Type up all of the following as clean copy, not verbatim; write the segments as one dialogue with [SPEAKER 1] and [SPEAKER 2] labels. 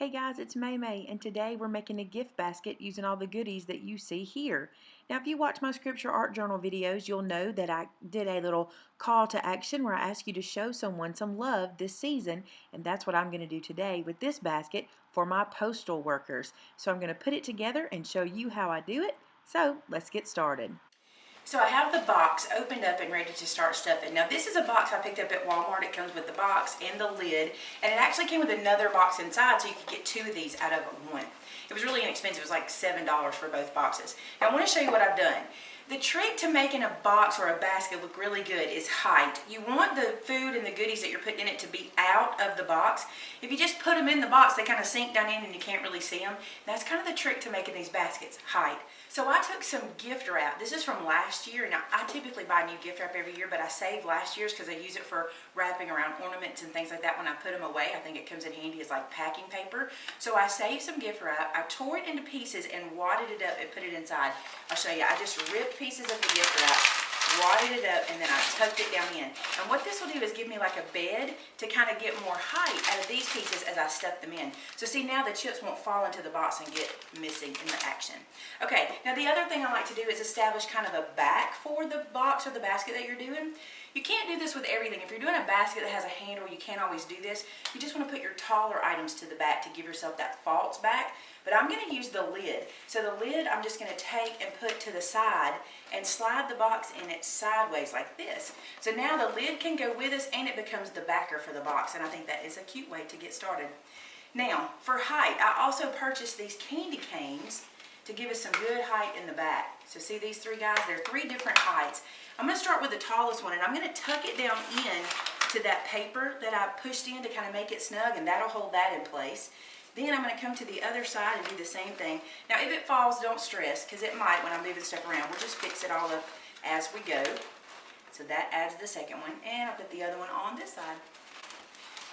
[SPEAKER 1] Hey guys, it's Maymay, and today we're making a gift basket using all the goodies that you see here. Now, if you watch my scripture art journal videos, you'll know that I did a little call to action where I asked you to show someone some love this season, and that's what I'm going to do today with this basket for my postal workers. So I'm going to put it together and show you how I do it. So let's get started. So I have the box opened up and ready to start stuffing. Now this is a box I picked up at Walmart. It comes with the box and the lid, and it actually came with another box inside, so you could get two of these out of one. It was really inexpensive. It was like $7 for both boxes. Now I want to show you what I've done. The trick to making a box or a basket look really good is height. You want the food and the goodies that you're putting in it to be out of the box. If you just put them in the box, they kind of sink down in and you can't really see them. That's kind of the trick to making these baskets, height. So I took some gift wrap. This is from last year. Now I typically buy new gift wrap every year, but I saved last year's because I use it for wrapping around ornaments and things like that when I put them away. I think it comes in handy as like packing paper. So I saved some gift wrap. I tore it into pieces and wadded it up and put it inside. I'll show you. I just ripped pieces of the gift wrap, wadded it up, and then I tucked it down in. And what this will do is give me like a bed to kind of get more height out of these pieces as I stuff them in. So see, now the chips won't fall into the box and get missing in the action. Okay, now the other thing I like to do is establish kind of a back for the box or the basket that you're doing. You can't do this with everything. If you're doing a basket that has a handle, you can't always do this. You just want to put your taller items to the back to give yourself that false back. But I'm going to use the lid. So the lid I'm just going to take and put to the side and slide the box in it sideways like this. So now the lid can go with us and it becomes the backer for the box, and I think that is a cute way to get started. Now, for height, I also purchased these candy canes to give us some good height in the back. So see these three guys? They're three different heights. I'm going to start with the tallest one, and I'm going to tuck it down in to that paper that I pushed in to kind of make it snug, and that'll hold that in place. Then I'm going to come to the other side and do the same thing. Now if it falls, don't stress, because it might when I'm moving stuff around. We'll just fix it all up as we go. So that adds the second one, and I'll put the other one on this side.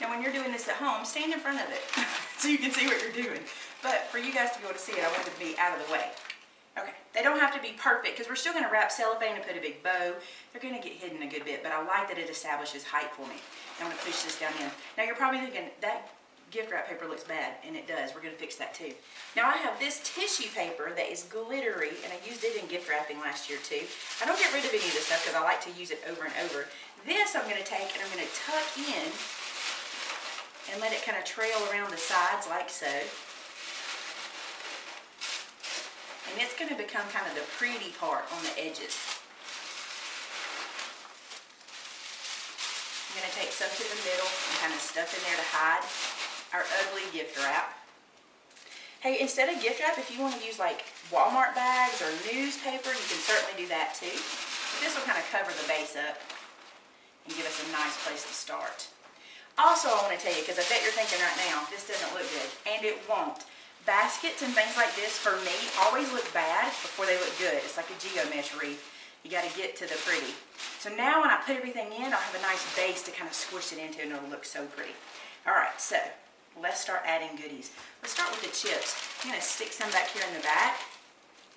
[SPEAKER 1] Now when you're doing this at home, stand in front of it so you can see what you're doing. But for you guys to be able to see it, I want it to be out of the way. Okay, they don't have to be perfect because we're still going to wrap cellophane and put a big bow. They're going to get hidden a good bit, but I like that it establishes height for me. Now I'm going to push this down in. Now you're probably thinking, that gift wrap paper looks bad, and it does. We're going to fix that too. Now I have this tissue paper that is glittery, and I used it in gift wrapping last year too. I don't get rid of any of this stuff because I like to use it over and over. This I'm going to take and I'm going to tuck in and let it kind of trail around the sides like so. And it's going to become kind of the pretty part on the edges. I'm going to take some to the middle and kind of stuff in there to hide our ugly gift wrap. Hey, instead of gift wrap, if you want to use like Walmart bags or newspaper, you can certainly do that too. But this will kind of cover the base up and give us a nice place to start. Also, I want to tell you, because I bet you're thinking right now, this doesn't look good, and it won't. Baskets and things like this, for me, always look bad before they look good. It's like a geomesh wreath. You got to get to the pretty. So now when I put everything in, I'll have a nice base to kind of squish it into, and it'll look so pretty. All right, so let's start adding goodies. Let's start with the chips. I'm going to stick some back here in the back.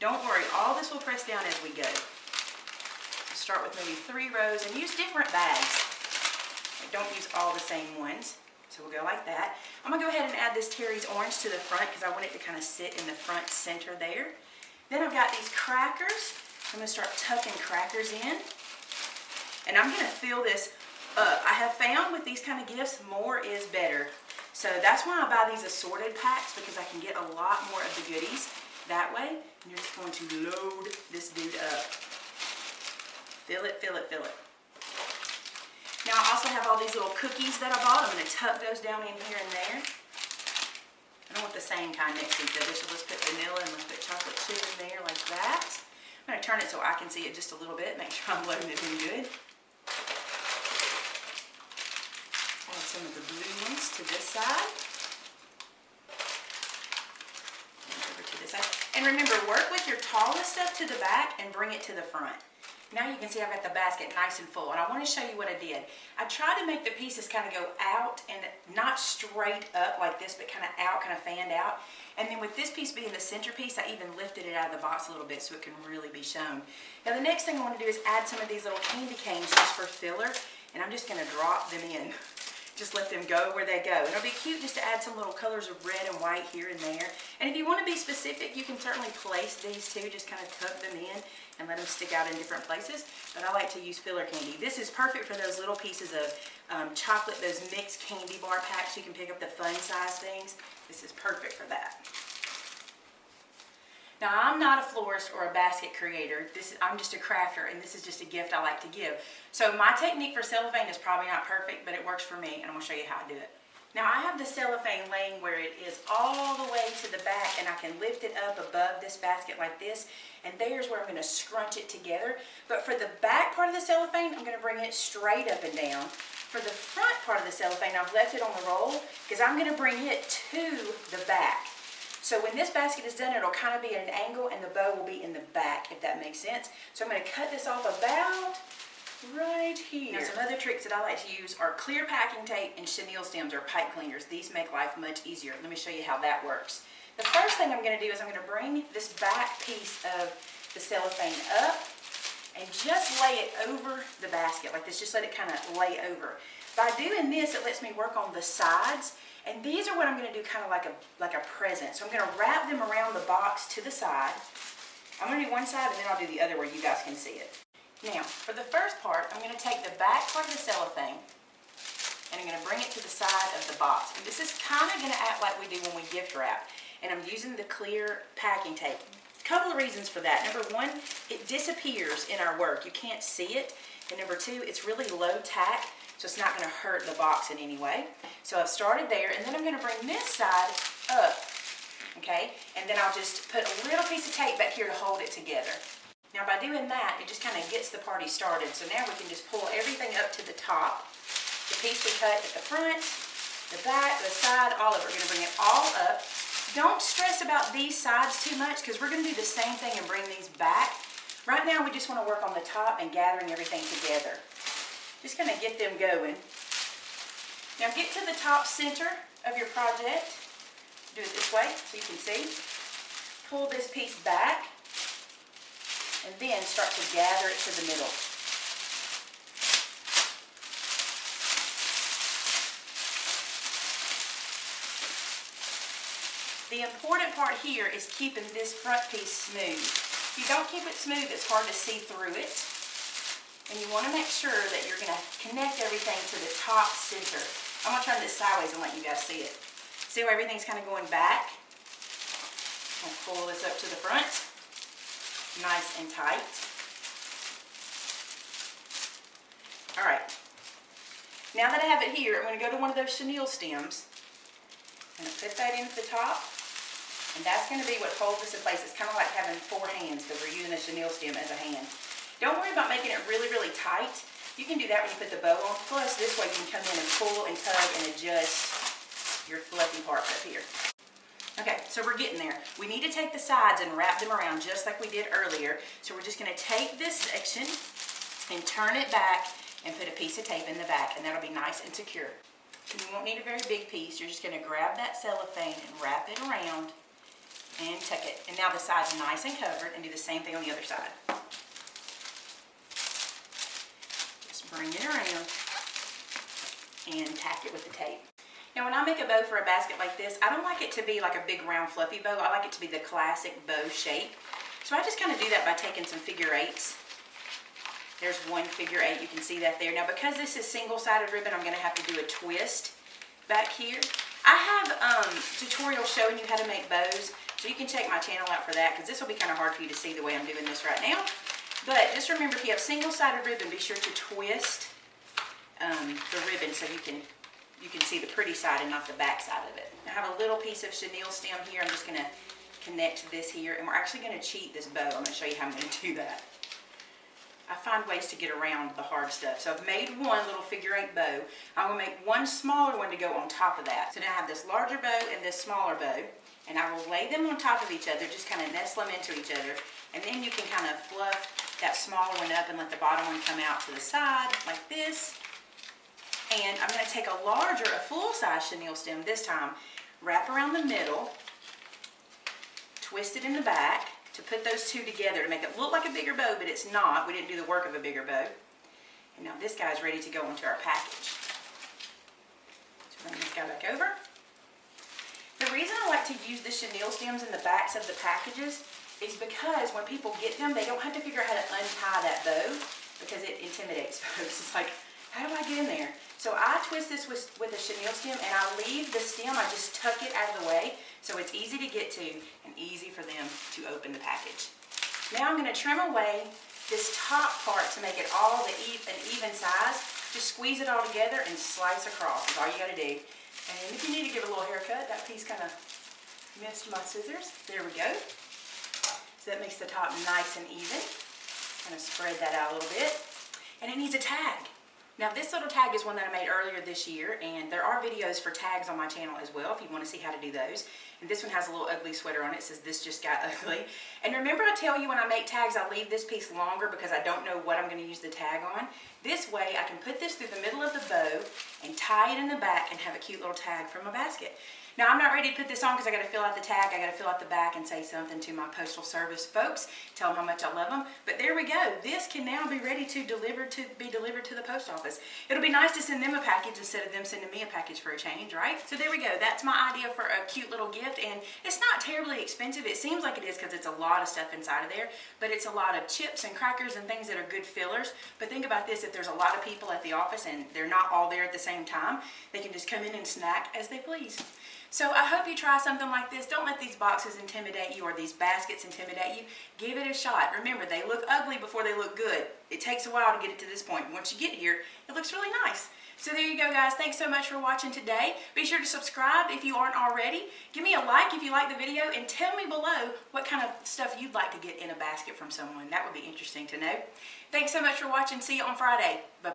[SPEAKER 1] Don't worry, all this will press down as we go. So start with maybe 3 rows and use different bags. Don't use all the same ones. So we'll go like that. I'm going to go ahead and add this Terry's orange to the front because I want it to kind of sit in the front center there. Then I've got these crackers. I'm going to start tucking crackers in. And I'm going to fill this up. I have found with these kind of gifts, more is better. So that's why I buy these assorted packs, because I can get a lot more of the goodies that way. And you're just going to load this dude up. Fill it, fill it, fill it. Now I also have all these little cookies that I bought. I'm going to tuck those down in here and there. I don't want the same kind next to each other, so let's put vanilla and let's put chocolate chip in there like that. I'm going to turn it so I can see it just a little bit, make sure I'm loading it in good. Add some of the blue ones to this side. And over to this side. And remember, work with your tallest stuff to the back and bring it to the front. Now you can see I've got the basket nice and full, and I want to show you what I did. I tried to make the pieces kind of go out and not straight up like this, but kind of out, kind of fanned out. And then with this piece being the centerpiece, I even lifted it out of the box a little bit so it can really be shown. Now the next thing I want to do is add some of these little candy canes just for filler, and I'm just going to drop them in. just let them go where they go. And it'll be cute just to add some little colors of red and white here and there. And if you want to be specific, you can certainly place these too, just kind of tuck them in and let them stick out in different places. But I like to use filler candy. This is perfect for those little pieces of chocolate, those mixed candy bar packs. You can pick up the fun size things. This is perfect for that. Now, I'm not a florist or a basket creator. I'm just a crafter, and this is just a gift I like to give. So my technique for cellophane is probably not perfect, but it works for me, and I'm going to show you how I do it. Now, I have the cellophane laying where it is all the way to the back, and I can lift it up above this basket like this, and there's where I'm going to scrunch it together. But for the back part of the cellophane, I'm going to bring it straight up and down. For the front part of the cellophane, I've left it on the roll because I'm going to bring it to the back. So when this basket is done, it'll kind of be at an angle and the bow will be in the back, if that makes sense. So I'm going to cut this off about right here. Now, some other tricks that I like to use are clear packing tape and chenille stems or pipe cleaners. These make life much easier. Let me show you how that works. The first thing I'm going to do is I'm going to bring this back piece of the cellophane up and just lay it over the basket like this. Just let it kind of lay over. By doing this, it lets me work on the sides. And these are what I'm going to do kind of like a present. So I'm going to wrap them around the box to the side. I'm going to do one side and then I'll do the other where you guys can see it. Now, for the first part, I'm going to take the back part of the cellophane and I'm going to bring it to the side of the box. And this is kind of going to act like we do when we gift wrap. And I'm using the clear packing tape. A couple of reasons for that. Number one, it disappears in our work. You can't see it. And number two, it's really low tack. So it's not going to hurt the box in any way. So I've started there, and then I'm going to bring this side up, okay? And then I'll just put a little piece of tape back here to hold it together. Now by doing that, it just kind of gets the party started. So now we can just pull everything up to the top. The piece we cut at the front, the back, the side, all of it. We're going to bring it all up. Don't stress about these sides too much because we're going to do the same thing and bring these back. Right now we just want to work on the top and gathering everything together. Just going to get them going. Now get to the top center of your project. Do it this way so you can see. Pull this piece back and then start to gather it to the middle. The important part here is keeping this front piece smooth. If you don't keep it smooth, it's hard to see through it. And you want to make sure that you're going to connect everything to the top center. I'm going to turn this sideways and let you guys see it. See how everything's kind of going back? I'll pull this up to the front. Nice and tight. Alright. Now that I have it here, I'm going to go to one of those chenille stems. I'm going to put that into the top. And that's going to be what holds this in place. It's kind of like having four hands because we're using a chenille stem as a hand. Don't worry about making it really, really tight. You can do that when you put the bow on. Plus, this way you can come in and pull and tug and adjust your fluffy parts up here. Okay, so we're getting there. We need to take the sides and wrap them around just like we did earlier. So we're just going to take this section and turn it back and put a piece of tape in the back, and that'll be nice and secure. You won't need a very big piece. You're just going to grab that cellophane and wrap it around and tuck it. And now the side's nice and covered, and do the same thing on the other side. Bring it around and tack it with the tape. Now when I make a bow for a basket like this, I don't like it to be like a big round fluffy bow. I like it to be the classic bow shape. So I just kind of do that by taking some figure eights. There's one figure eight, you can see that there. Now because this is single-sided ribbon, I'm going to have to do a twist back here. I have tutorials showing you how to make bows, so you can check my channel out for that because this will be kind of hard for you to see the way I'm doing this right now. But just remember, if you have single-sided ribbon, be sure to twist the ribbon so you can see the pretty side and not the back side of it. I have a little piece of chenille stem here. I'm just going to connect this here, and we're actually going to cheat this bow. I'm going to show you how I'm going to do that. I find ways to get around the hard stuff. So I've made one little figure eight bow. I'm going to make one smaller one to go on top of that. So now I have this larger bow and this smaller bow, and I will lay them on top of each other, just kind of nestle them into each other, and then you can kind of fluff that smaller one up and let the bottom one come out to the side like this. And I'm going to take a full-size chenille stem this time, wrap around the middle, twist it in the back to put those two together to make it look like a bigger bow, but it's not. We didn't do the work of a bigger bow. And now this guy's ready to go into our package. Bring this guy back over. The reason I like to use the chenille stems in the backs of the packages is because when people get them, they don't have to figure out how to untie that bow because it intimidates folks. It's like, how do I get in there? So I twist this with a chenille stem, and I leave the stem, I just tuck it out of the way so it's easy to get to and easy for them to open the package. Now I'm going to trim away this top part to make it all an even size. Just squeeze it all together and slice across is all you got to do. And if you need to give a little haircut, that piece kind of missed my scissors. There we go. So that makes the top nice and even. Kind of spread that out a little bit. And it needs a tag. Now this little tag is one that I made earlier this year, and there are videos for tags on my channel as well if you want to see how to do those. And this one has a little ugly sweater on it. It says this just got ugly. And remember I tell you when I make tags I leave this piece longer because I don't know what I'm going to use the tag on. This way I can put this through the middle of the bow and tie it in the back and have a cute little tag for my basket. Now I'm not ready to put this on because I got to fill out the tag. I got to fill out the back and say something to my postal service folks. Tell them how much I love them. But there we go. This can now be ready to be delivered to the post office. It'll be nice to send them a package instead of them sending me a package for a change, right? So there we go. That's my idea for a cute little gift, and it's not terribly expensive. It seems like it is because it's a lot of stuff inside of there, but it's a lot of chips and crackers and things that are good fillers. But think about this, if there's a lot of people at the office and they're not all there at the same time, they can just come in and snack as they please. So I hope you try something like this. Don't let these boxes intimidate you or these baskets intimidate you. Give it a shot. Remember, they look ugly before they look good. It takes a while to get it to this point. Once you get here, it looks really nice. So there you go, guys. Thanks so much for watching today. Be sure to subscribe if you aren't already. Give me a like if you like the video, and tell me below what kind of stuff you'd like to get in a basket from someone. That would be interesting to know. Thanks so much for watching. See you on Friday. Bye.